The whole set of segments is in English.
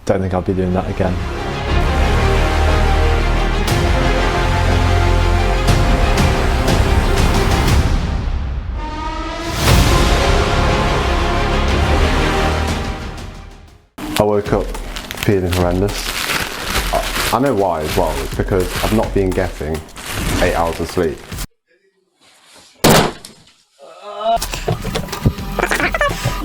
don't think I'll be doing that again. I woke up feeling horrendous. I know why as well. It's because I've not been getting 8 hours of sleep.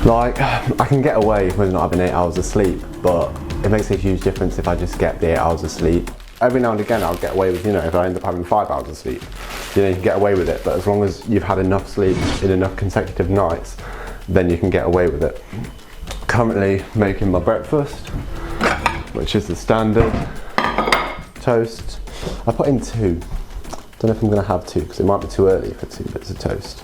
Like, I can get away with not having 8 hours of sleep, but it makes a huge difference if I just get the 8 hours of sleep. Every now and again I'll get away with, if I end up having 5 hours of sleep, you can get away with it, but as long as you've had enough sleep in enough consecutive nights, then you can get away with it. Currently making my breakfast, which is the standard toast. I put in 2. Don't know if I'm going to have 2 because it might be too early for 2 bits of toast.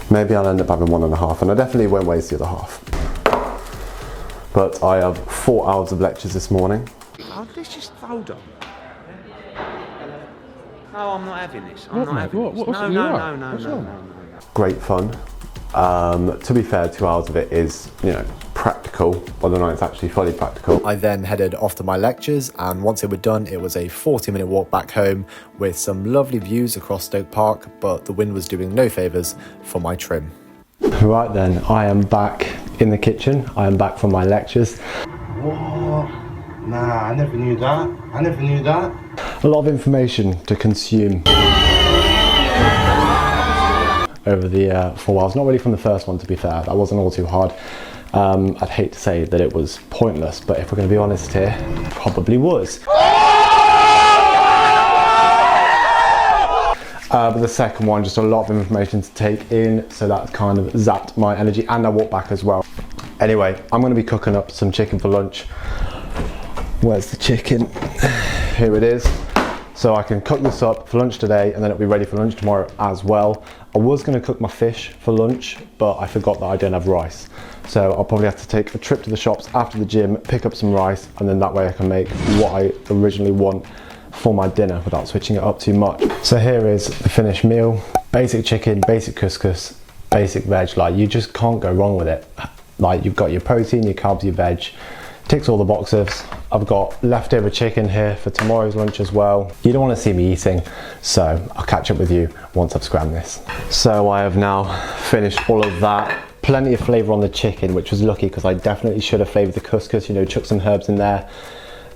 Maybe I'll end up having 1.5, and I definitely won't waste the other half. But I have 4 hours of lectures this morning. Oh, let's just hold on. No, I'm not having this. I'm not having this. No. Great fun. To be fair, 2 hours of it is, practical, whether or not it's actually fully practical. I then headed off to my lectures, and once it were done, it was a 40-minute walk back home with some lovely views across Stoke Park, but the wind was doing no favours for my trim. Right then, I am back in the kitchen. I am back from my lectures. What? Nah, I never knew that. A lot of information to consume over the 4 hours. Not really from the first one, to be fair. That wasn't all too hard. I'd hate to say that it was pointless, but if we're going to be honest here, it probably was. But the second one, just a lot of information to take in, so that kind of zapped my energy, and I walked back as well. Anyway, I'm going to be cooking up some chicken for lunch. Where's the chicken? Here it is. So I can cook this up for lunch today, and then it'll be ready for lunch tomorrow as well. I was going to cook my fish for lunch, but I forgot that I don't have rice. So I'll probably have to take a trip to the shops after the gym, pick up some rice, and then that way I can make what I originally want for my dinner without switching it up too much. So here is the finished meal. Basic chicken, basic couscous, basic veg. Like, you just can't go wrong with it. Like, you've got your protein, your carbs, your veg. Ticks all the boxes. I've got leftover chicken here for tomorrow's lunch as well. You don't want to see me eating, so I'll catch up with you once I've scrammed this. So I have now finished all of that. Plenty of flavour on the chicken, which was lucky because I definitely should have flavoured the couscous, chuck some herbs in there.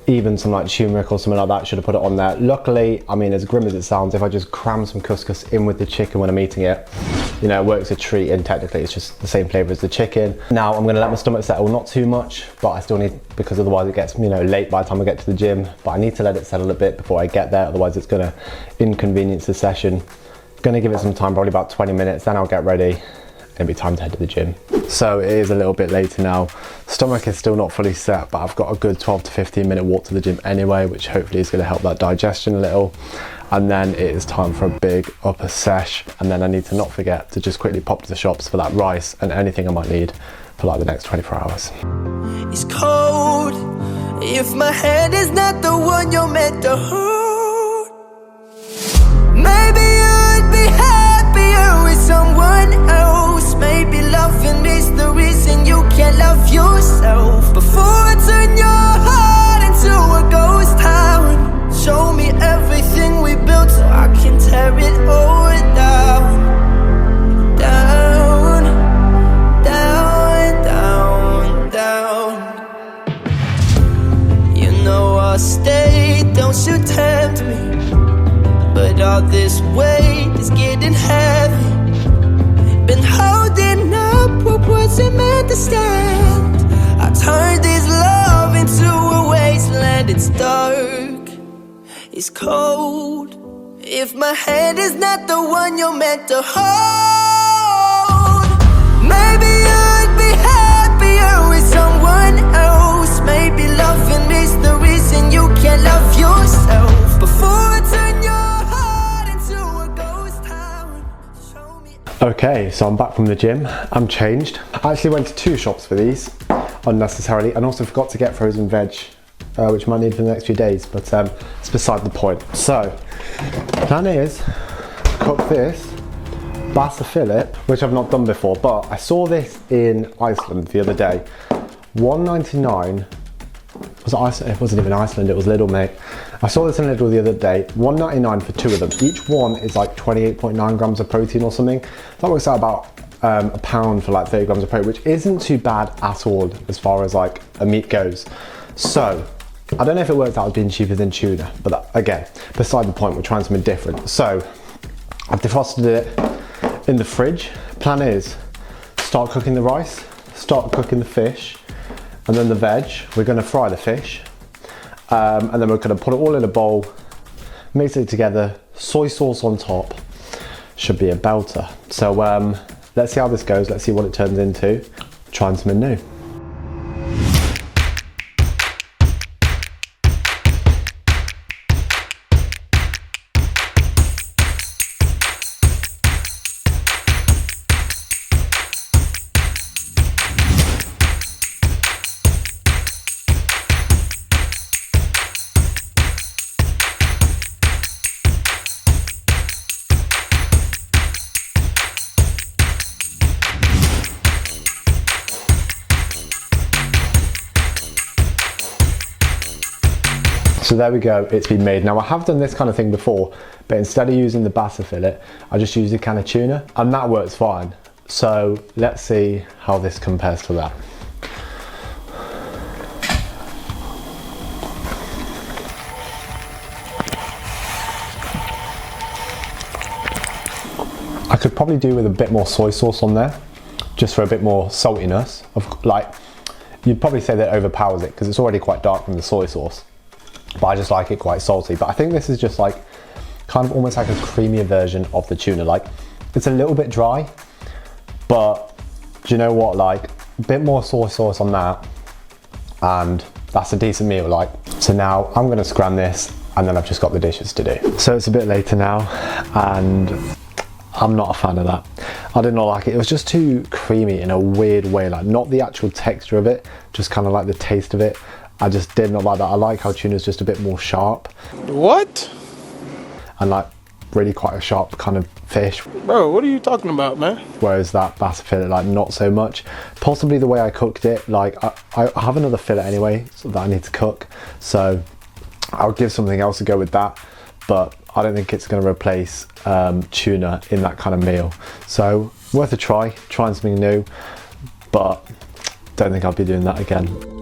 Even some like turmeric or something like that, should have put it on there. Luckily, I mean, as grim as it sounds, if I just cram some couscous in with the chicken when I'm eating it, it works a treat, and technically it's just the same flavour as the chicken. Now I'm gonna let my stomach settle, not too much, but I still need, because otherwise it gets, late by the time I get to the gym, but I need to let it settle a bit before I get there, otherwise it's gonna inconvenience the session. Gonna give it some time, probably about 20 minutes, then I'll get ready. It'll be time to head to the gym. So it is a little bit later now. Stomach is still not fully set, but I've got a good 12 to 15 minute walk to the gym anyway, which hopefully is going to help that digestion a little. And then it is time for a big upper sesh. And then I need to not forget to just quickly pop to the shops for that rice and anything I might need for like the next 24 hours. It's cold if my hand is not the one you're meant to hold. Maybe I'd be happier with someone else. Maybe loving is the reason you can't love yourself. Before I turn your heart into a ghost town, show me everything we built so I can tear it all down. Down, down, down, down. You know I'll stay, don't you tempt me, but all this weight is getting heavy. Been holding up what wasn't meant to stand. I turned this love into a wasteland. It's dark, it's cold if my hand is not the one you're meant to hold. Maybe I'd be happier with someone else. Maybe loving is the reason you can't love yourself. Before I turn your heart into a ghost town, show me. Okay, so I'm back from the gym. I'm changed. I actually went to 2 shops for these unnecessarily, and also forgot to get frozen veg, which I might need for the next few days, but it's beside the point. So, plan is to cook this basa fillet, which I've not done before, but I saw this in Iceland the other day. $1.99 it wasn't even Iceland, it was Lidl, mate. I saw this in Lidl the other day, $1.99 for 2 of them. Each one is like 28.9 grams of protein or something. That works out about a pound for like 30 grams of protein, which isn't too bad at all as far as like a meat goes. So I don't know if it works out as being cheaper than tuna, but that, again, beside the point, we're trying something different. So I've defrosted it in the fridge. Plan is start cooking the rice, start cooking the fish, and then the veg. We're going to fry the fish, and then we're going to put it all in a bowl, mix it together, soy sauce on top. Should be a belter. So let's see how this goes. Let's see what it turns into. Trying something new. So there we go, it's been made. Now I have done this kind of thing before, but instead of using the basa fillet, I just used a can of tuna, and that works fine. So let's see how this compares to that. I could probably do with a bit more soy sauce on there, just for a bit more saltiness. You'd probably say that overpowers it because it's already quite dark from the soy sauce. But I just like it quite salty. But I think this is just like kind of almost like a creamier version of the tuna. Like it's a little bit dry, but do you know what? Like a bit more soy sauce on that, and that's a decent meal. Like, so now I'm gonna scram this, and then I've just got the dishes to do. So it's a bit later now, and I'm not a fan of that. I did not like it. It was just too creamy in a weird way. Like not the actual texture of it, just kind of like the taste of it. I just did not like that. I like how tuna's just a bit more sharp. What? And like really quite a sharp kind of fish. Bro, what are you talking about, man? Whereas that basa fillet, like not so much. Possibly the way I cooked it, like I have another fillet anyway that I need to cook. So I'll give something else a go with that. But I don't think it's gonna replace tuna in that kind of meal. So worth a try, trying something new, but don't think I'll be doing that again.